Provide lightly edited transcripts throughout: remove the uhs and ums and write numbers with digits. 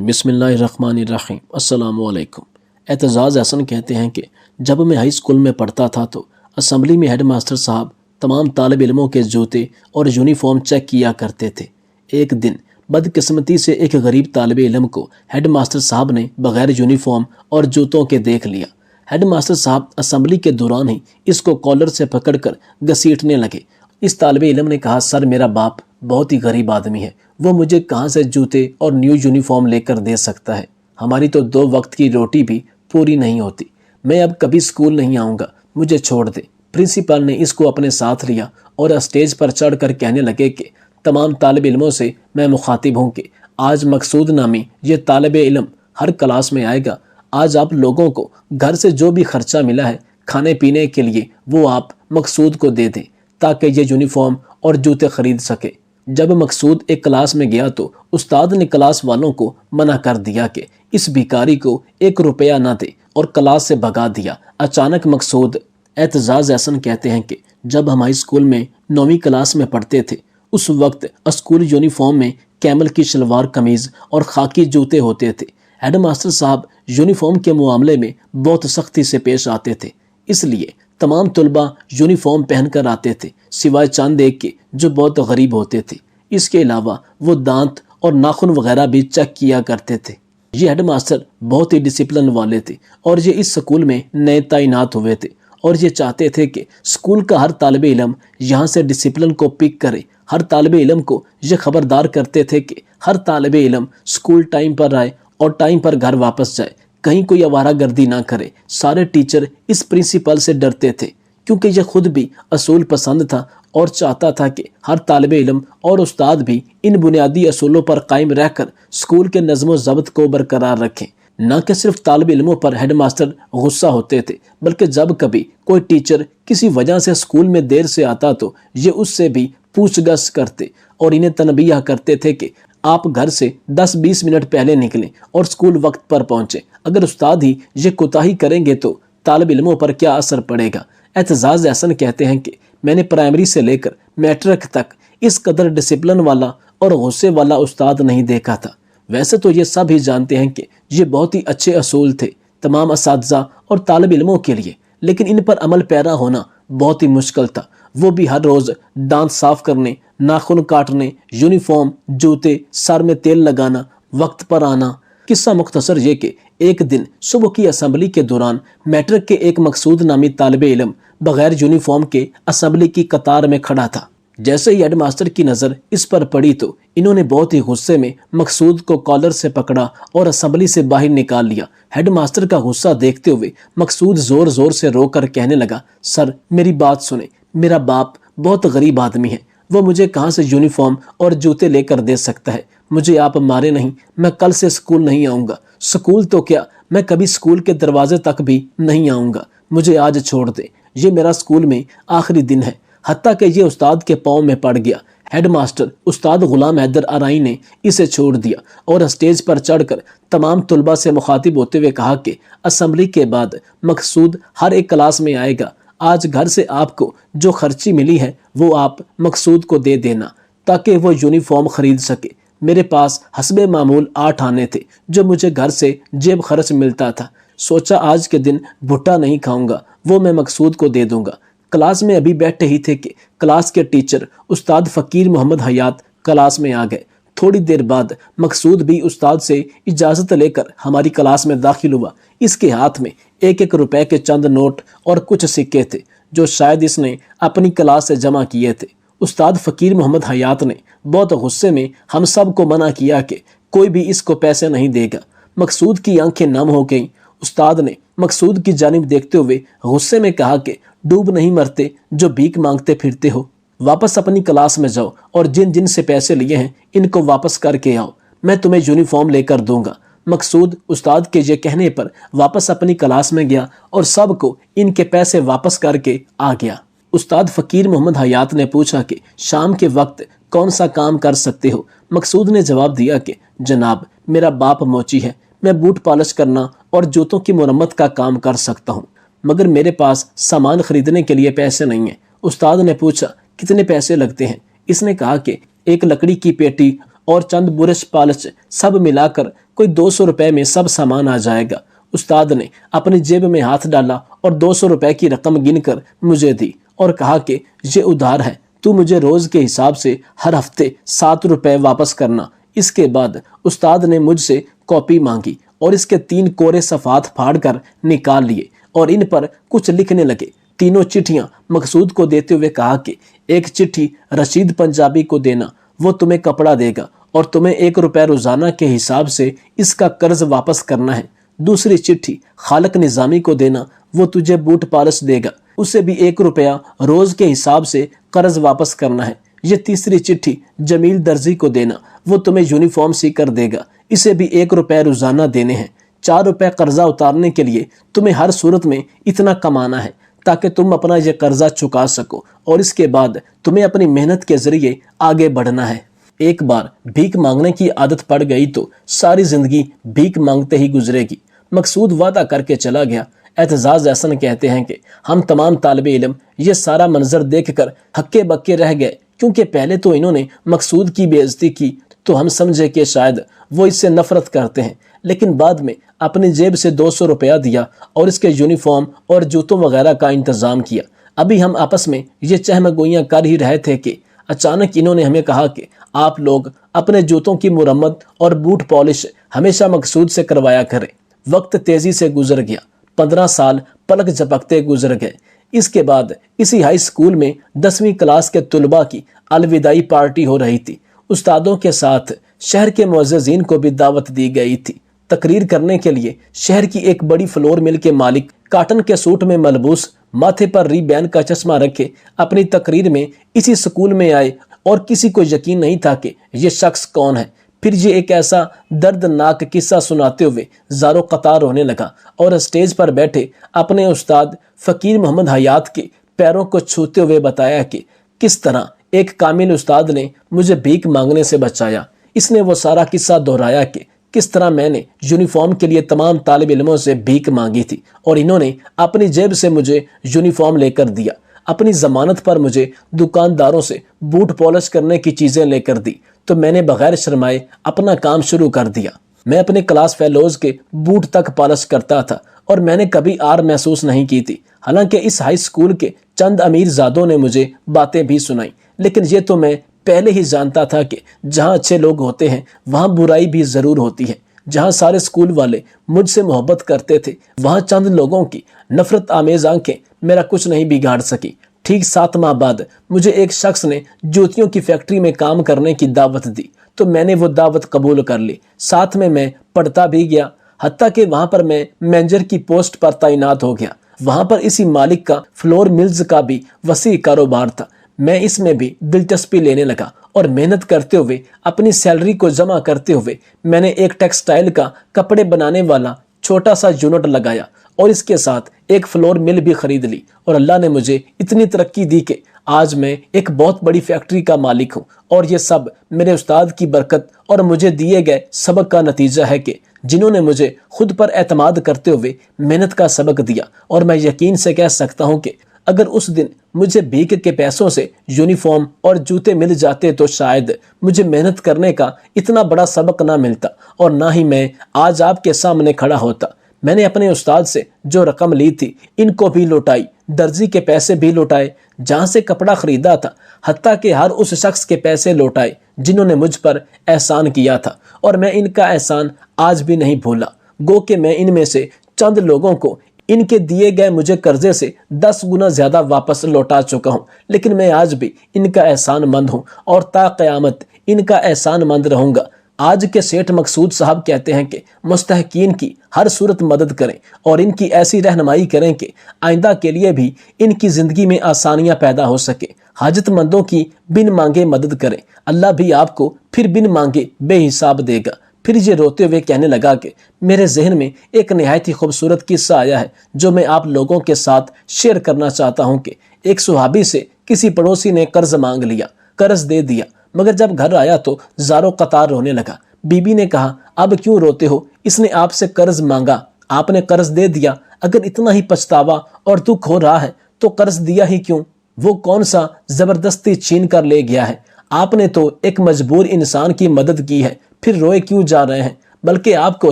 بسم اللہ الرحمن الرحیم۔ السلام علیکم۔ اعتزاز احسن کہتے ہیں کہ جب میں ہائی اسکول میں پڑھتا تھا تو اسمبلی میں ہیڈ ماسٹر صاحب تمام طالب علموں کے جوتے اور یونیفارم چیک کیا کرتے تھے۔ ایک دن بدقسمتی سے ایک غریب طالب علم کو ہیڈ ماسٹر صاحب نے بغیر یونیفارم اور جوتوں کے دیکھ لیا۔ ہیڈ ماسٹر صاحب اسمبلی کے دوران ہی اس کو کالر سے پکڑ کر گھسیٹنے لگے۔ اس طالب علم نے کہا، سر میرا باپ بہت ہی غریب آدمی ہے، وہ مجھے کہاں سے جوتے اور نیو یونیفارم لے کر دے سکتا ہے؟ ہماری تو 2 وقت کی روٹی بھی پوری نہیں ہوتی۔ میں اب کبھی اسکول نہیں آؤں گا، مجھے چھوڑ دے۔ پرنسپل نے اس کو اپنے ساتھ لیا اور اسٹیج پر چڑھ کر کہنے لگے کہ تمام طالب علموں سے میں مخاطب ہوں کہ آج مقصود نامی یہ طالب علم ہر کلاس میں آئے گا۔ آج آپ لوگوں کو گھر سے جو بھی خرچہ ملا ہے کھانے پینے کے لیے وہ آپ مقصود کو دے دیں تاکہ یہ یونیفارم اور جوتے خرید سکے۔ جب مقصود ایک کلاس میں گیا تو استاد نے کلاس والوں کو منع کر دیا کہ اس بھیکاری کو 1 روپیہ نہ دے اور کلاس سے بھگا دیا۔ اچانک مقصود اعتزاز احسن کہتے ہیں کہ جب ہم ہائی اسکول میں 9ویں کلاس میں پڑھتے تھے اس وقت اسکول یونیفارم میں کیمل کی شلوار قمیض اور خاکی جوتے ہوتے تھے۔ ہیڈ ماسٹر صاحب یونیفارم کے معاملے میں بہت سختی سے پیش آتے تھے، اس لیے تمام طلباء یونیفارم پہن کر آتے تھے سوائے چند ایک کے جو بہت غریب ہوتے تھے۔ اس کے علاوہ وہ دانت اور ناخن وغیرہ بھی چیک کیا کرتے تھے۔ یہ ہیڈ ماسٹر بہت ہی ڈسپلن والے تھے اور یہ اس سکول میں نئے تعینات ہوئے تھے اور یہ چاہتے تھے کہ سکول کا ہر طالب علم یہاں سے ڈسپلن کو پک کرے۔ ہر طالب علم کو یہ خبردار کرتے تھے کہ ہر طالب علم سکول ٹائم پر آئے اور ٹائم پر گھر واپس جائے، کہیں کوئی آوارہ گردی نہ کرے۔ سارے ٹیچر اس پرنسپل سے ڈرتے تھے کیونکہ یہ خود بھی اصول پسند تھا اور چاہتا تھا کہ ہر طالب علم اور استاد بھی ان بنیادی اصولوں پر قائم رہ کر سکول کے نظم و ضبط کو برقرار رکھیں۔ نہ کہ صرف طالب علموں پر ہیڈ ماسٹر غصہ ہوتے تھے بلکہ جب کبھی کوئی ٹیچر کسی وجہ سے سکول میں دیر سے آتا تو یہ اس سے بھی پوچھ گچھ کرتے اور انہیں تنبیہ کرتے تھے کہ آپ گھر سے 10-20 منٹ پہلے نکلیں اور سکول وقت پر پہنچیں۔ اگر استاد ہی یہ کوتاہی کریں گے تو طالب علموں پر کیا اثر پڑے گا؟ اعتزاز احسن کہتے ہیں کہ میں نے پرائمری سے لے کر میٹرک تک اس قدر ڈسپلن والا اور غصے والا استاد نہیں دیکھا تھا۔ ویسے تو یہ سب ہی جانتے ہیں کہ یہ بہت ہی اچھے اصول تھے تمام اساتذہ اور طالب علموں کے لیے، لیکن ان پر عمل پیرا ہونا بہت ہی مشکل تھا۔ وہ بھی ہر روز دانت صاف کرنے، ناخن کاٹنے، یونیفارم، جوتے، سر میں تیل لگانا، وقت پر آنا۔ قصہ مختصر یہ کہ ایک دن صبح کی اسمبلی کے دوران میٹرک کے ایک مقصود نامی طالب علم بغیر یونیفارم کے اسمبلی کی قطار میں کھڑا تھا۔ جیسے ہی ہیڈ ماسٹر کی نظر اس پر پڑی تو انہوں نے بہت ہی غصے میں مقصود کو کالر سے پکڑا اور اسمبلی سے باہر نکال لیا۔ ہیڈ ماسٹر کا غصہ دیکھتے ہوئے مقصود زور زور سے رو کر کہنے لگا، سر میری بات سنیں، میرا باپ بہت غریب آدمی ہے، وہ مجھے کہاں سے یونیفارم اور جوتے لے کر دے سکتا ہے؟ مجھے آپ مارے نہیں، میں کل سے سکول نہیں آؤں گا۔ سکول تو کیا، میں کبھی سکول کے دروازے تک بھی نہیں آؤں گا، مجھے آج چھوڑ دے، یہ میرا سکول میں آخری دن ہے۔ حتیٰ کہ یہ استاد کے پاؤں میں پڑ گیا۔ ہیڈ ماسٹر استاد غلام حیدر آرائی نے اسے چھوڑ دیا اور اسٹیج پر چڑھ کر تمام طلباء سے مخاطب ہوتے ہوئے کہا کہ اسمبلی کے بعد مقصود ہر ایک کلاس میں آئے گا۔ آج گھر سے آپ کو جو خرچی ملی ہے وہ آپ مقصود کو دے دینا تاکہ وہ یونیفارم خرید سکے۔ میرے پاس حسب معمول 8 آنے تھے جو مجھے گھر سے جیب خرچ ملتا تھا۔ سوچا آج کے دن بھٹا نہیں کھاؤں گا، وہ میں مقصود کو دے دوں گا۔ کلاس میں ابھی بیٹھے ہی تھے کہ کلاس کے ٹیچر استاد فقیر محمد حیات کلاس میں آ گئے۔ تھوڑی دیر بعد مقصود بھی استاد سے اجازت لے کر ہماری کلاس میں داخل ہوا۔ اس کے ہاتھ میں 1-1 روپے کے چند نوٹ اور کچھ سکے تھے جو شاید اس نے اپنی کلاس سے جمع کیے تھے۔ استاد فقیر محمد حیات نے بہت غصے میں ہم سب کو منع کیا کہ کوئی بھی اس کو پیسے نہیں دے گا۔ مقصود کی آنکھیں نم ہو گئیں۔ استاد نے مقصود کی جانب دیکھتے ہوئے غصے میں کہا کہ ڈوب نہیں مرتے جو بھیک مانگتے پھرتے ہو، واپس اپنی کلاس میں جاؤ اور جن جن سے پیسے لیے ہیں ان کو واپس کر کے آؤ، میں تمہیں یونیفارم لے کر دوں گا۔ مقصود استاد کے یہ کہنے پر واپس اپنی کلاس میں گیا اور سب کو ان کے پیسے واپس کر کے آ گیا۔ استاد فقیر محمد حیات نے پوچھا کہ شام کے وقت کون سا کام کر سکتے ہو؟ مقصود نے جواب دیا کہ جناب میرا باپ موچی ہے، میں بوٹ پالش کرنا اور جوتوں کی مرمت کا کام کر سکتا ہوں، مگر میرے پاس سامان خریدنے کے لیے پیسے نہیں ہیں۔ استاد نے پوچھا کتنے پیسے لگتے ہیں؟ اس نے کہا کہ 1 لکڑی کی پیٹی اور چند برش پالش سب ملا کر کوئی 200 روپے میں سب سامان آ جائے گا۔ استاد نے اپنی جیب میں ہاتھ ڈالا اور 200 روپے کی رقم گن کر مجھے دی اور کہا کہ یہ ادھار ہے، تو مجھے روز کے حساب سے ہر ہفتے 7 روپے واپس کرنا۔ اس کے بعد استاد نے مجھ سے کاپی مانگی اور اس کے 3 کورے صفحات پھاڑ کر نکال لیے اور ان پر کچھ لکھنے لگے۔ تینوں چٹھیاں مقصود کو دیتے ہوئے کہا کہ ایک چٹھی رشید پنجابی کو دینا، وہ تمہیں کپڑا دے گا اور تمہیں 1 روپے روزانہ کے حساب سے اس کا قرض واپس کرنا ہے۔ دوسری چٹھی خالق نظامی کو دینا، وہ تجھے بوٹ پالش دے گا، اسے بھی 1 روپیہ روز کے حساب سے قرض واپس کرنا ہے۔ یہ تیسری چٹھی جمیل درزی کو دینا، وہ تمہیں یونیفارم سی کر دے گا، اسے بھی 1 روپے روزانہ دینے ہیں۔ 4 روپے قرضہ اتارنے کے لیے تمہیں ہر صورت میں اتنا کمانا ہے تاکہ تم اپنا یہ قرضہ چکا سکو، اور اس کے بعد تمہیں اپنی محنت کے ذریعے آگے بڑھنا ہے۔ ایک بار بھیک مانگنے کی عادت پڑ گئی تو ساری زندگی بھیک مانگتے ہی گزرے گی۔ مقصود وعدہ کر کے چلا گیا۔ اعتزاز احسن کہتے ہیں کہ ہم تمام طالب علم یہ سارا منظر دیکھ کر ہکے بکے رہ گئے، کیونکہ پہلے تو انہوں نے مقصود کی بے عزتی کی تو ہم سمجھے کہ شاید وہ اس سے نفرت کرتے ہیں، لیکن بعد میں اپنی جیب سے 200 روپیہ دیا اور اس کے یونیفارم اور جوتوں وغیرہ کا انتظام کیا۔ ابھی ہم آپس میں یہ چہم گوئیاں کر ہی رہے تھے کہ اچانک انہوں نے ہمیں کہا کہ آپ لوگ اپنے جوتوں کی مرمت اور بوٹ پالش ہمیشہ مقصود سے کروایا کریں۔ وقت تیزی سے گزر گیا، 15 سال پلک جھپکتے گزر گئے۔ اس کے بعد اسی ہائی اسکول میں 10ویں کلاس کے طلباء کی الوداعی پارٹی ہو رہی تھی۔ استادوں کے ساتھ شہر کے معززین کو بھی دعوت دی گئی تھی۔ تقریر کرنے کے لیے شہر کی ایک بڑی فلور مل کے مالک کاٹن کے سوٹ میں ملبوس، ماتھے پر ری بین کا چشمہ رکھے اپنی تقریر میں اسی اسکول میں آئے اور کسی کو یقین نہیں تھا کہ یہ شخص کون ہے۔ پھر یہ ایک ایسا دردناک قصہ سناتے ہوئے زارو قطار ہونے لگا اور اسٹیج پر بیٹھے اپنے استاد فقیر محمد حیات کے پیروں کو چھوتے ہوئے بتایا کہ کس طرح ایک کامل استاد نے مجھے بھیک مانگنے سے بچایا۔ اس نے وہ سارا قصہ دہرایا کہ کس طرح میں نے یونیفارم کے لیے تمام طالب علموں سے بھیک مانگی تھی اور انہوں نے اپنی جیب سے مجھے یونیفارم لے کر دیا۔ اپنی ضمانت پر مجھے دکانداروں سے بوٹ پالش کرنے کی چیزیں لے کر دی تو میں نے بغیر شرمائے اپنا کام شروع کر دیا۔ میں اپنے کلاس فیلوز کے بوٹ تک پالش کرتا تھا اور میں نے کبھی آر محسوس نہیں کی تھی، حالانکہ اس ہائی اسکول کے چند امیر زادوں نے مجھے باتیں بھی سنائیں، لیکن یہ تو میں پہلے ہی جانتا تھا کہ جہاں اچھے لوگ ہوتے ہیں وہاں برائی بھی ضرور ہوتی ہے۔ جہاں سارے اسکول والے مجھ سے محبت کرتے تھے وہاں چند لوگوں کی نفرت آمیز آنکھیں میرا کچھ نہیں بگاڑ سکی۔ ٹھیک 7 ماہ بعد مجھے ایک شخص نے جوتیوں کی فیکٹری میں کام کرنے کی دعوت دی تو میں نے وہ دعوت قبول کر لی۔ ساتھ میں پڑھتا بھی گیا، حتیٰ کہ وہاں پر میں مینیجر کی پوسٹ پر تعینات ہو گیا۔ وہاں پر اسی مالک کا فلور ملز کا بھی وسیع کاروبار تھا۔ میں اس میں بھی دلچسپی لینے لگا اور محنت کرتے ہوئے اپنی سیلری کو جمع کرتے ہوئے میں نے ایک ٹیکسٹائل کا کپڑے بنانے والا چھوٹا سا یونٹ لگایا اور اس کے ساتھ ایک فلور مل بھی خرید لی، اور اللہ نے مجھے اتنی ترقی دی کہ آج میں ایک بہت بڑی فیکٹری کا مالک ہوں، اور یہ سب میرے استاد کی برکت اور مجھے دیے گئے سبق کا نتیجہ ہے کہ جنہوں نے مجھے خود پر اعتماد کرتے ہوئے محنت کا سبق دیا۔ اور میں یقین سے کہہ سکتا ہوں کہ اگر اس دن مجھے بھیک کے پیسوں سے یونیفارم اور جوتے مل جاتے تو شاید مجھے محنت کرنے کا اتنا بڑا سبق نہ ملتا اور نہ ہی میں آج آپ کے سامنے کھڑا ہوتا۔ میں نے اپنے استاد سے جو رقم لی تھی ان کو بھی لوٹائی، درزی کے پیسے بھی لوٹائے جہاں سے کپڑا خریدا تھا، حتیٰ کہ ہر اس شخص کے پیسے لوٹائے جنہوں نے مجھ پر احسان کیا تھا، اور میں ان کا احسان آج بھی نہیں بھولا۔ گو کہ میں ان میں سے چند لوگوں کو ان کے دیے گئے مجھے قرضے سے 10 گنا زیادہ واپس لوٹا چکا ہوں، لیکن میں آج بھی ان کا احسان مند ہوں اور تا قیامت ان کا احسان مند رہوں گا۔ آج کے سیٹھ مقصود صاحب کہتے ہیں کہ مستحقین کی ہر صورت مدد کریں اور ان کی ایسی رہنمائی کریں کہ آئندہ کے لیے بھی ان کی زندگی میں آسانیاں پیدا ہو سکے۔ حاجت مندوں کی بن مانگے مدد کریں، اللہ بھی آپ کو پھر بن مانگے بے حساب دے گا۔ پھر یہ روتے ہوئے کہنے لگا کہ میرے ذہن میں ایک نہایت ہی خوبصورت قصہ آیا ہے جو میں آپ لوگوں کے ساتھ شیئر کرنا چاہتا ہوں کہ ایک صحابی سے کسی پڑوسی نے قرض مانگ لیا، قرض دے دیا، مگر جب گھر آیا تو زارو قطار رونے لگا۔ بی بی نے کہا اب کیوں روتے ہو، اس نے آپ سے قرض مانگا، آپ نے قرض دے دیا، اگر اتنا ہی پچھتاوا اور دکھ ہو رہا ہے تو قرض دیا ہی کیوں؟ وہ کون سا زبردستی چھین کر لے گیا ہے؟ آپ نے تو ایک مجبور انسان کی مدد کی ہے، پھر روئے کیوں جا رہے ہیں؟ بلکہ آپ کو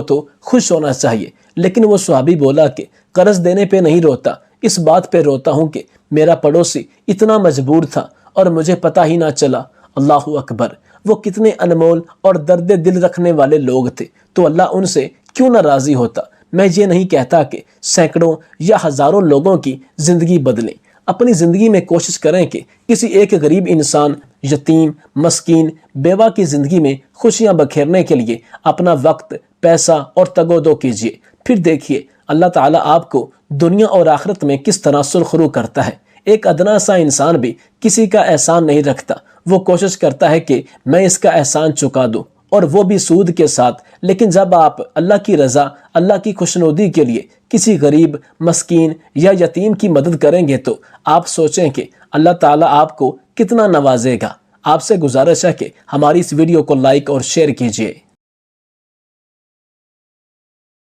تو خوش ہونا چاہیے۔ لیکن وہ صحابی بولا کہ قرض دینے پہ نہیں روتا، اس بات پہ روتا ہوں کہ میرا پڑوسی اتنا مجبور تھا اور مجھے پتہ ہی نہ چلا۔ اللہ اکبر! وہ کتنے انمول اور درد دل رکھنے والے لوگ تھے، تو اللہ ان سے کیوں نہ راضی ہوتا۔ میں یہ نہیں کہتا کہ سینکڑوں یا ہزاروں لوگوں کی زندگی بدلیں۔ اپنی زندگی میں کوشش کریں کہ کسی ایک غریب انسان، یتیم، مسکین، بیوہ کی زندگی میں خوشیاں بکھیرنے کے لیے اپنا وقت، پیسہ اور تگ و دو کیجیے۔ پھر دیکھیے اللہ تعالیٰ آپ کو دنیا اور آخرت میں کس طرح سرخرو کرتا ہے۔ ایک ادنا سا انسان بھی کسی کا احسان نہیں رکھتا، وہ کوشش کرتا ہے کہ میں اس کا احسان چکا دوں، اور وہ بھی سود کے ساتھ۔ لیکن جب آپ اللہ کی رضا، اللہ کی خوشنودی کے لیے کسی غریب، مسکین یا یتیم کی مدد کریں گے تو آپ سوچیں کہ اللہ تعالیٰ آپ کو کتنا نوازے گا۔ آپ سے گزارش ہے کہ ہماری اس ویڈیو کو لائک اور شیئر کیجیے۔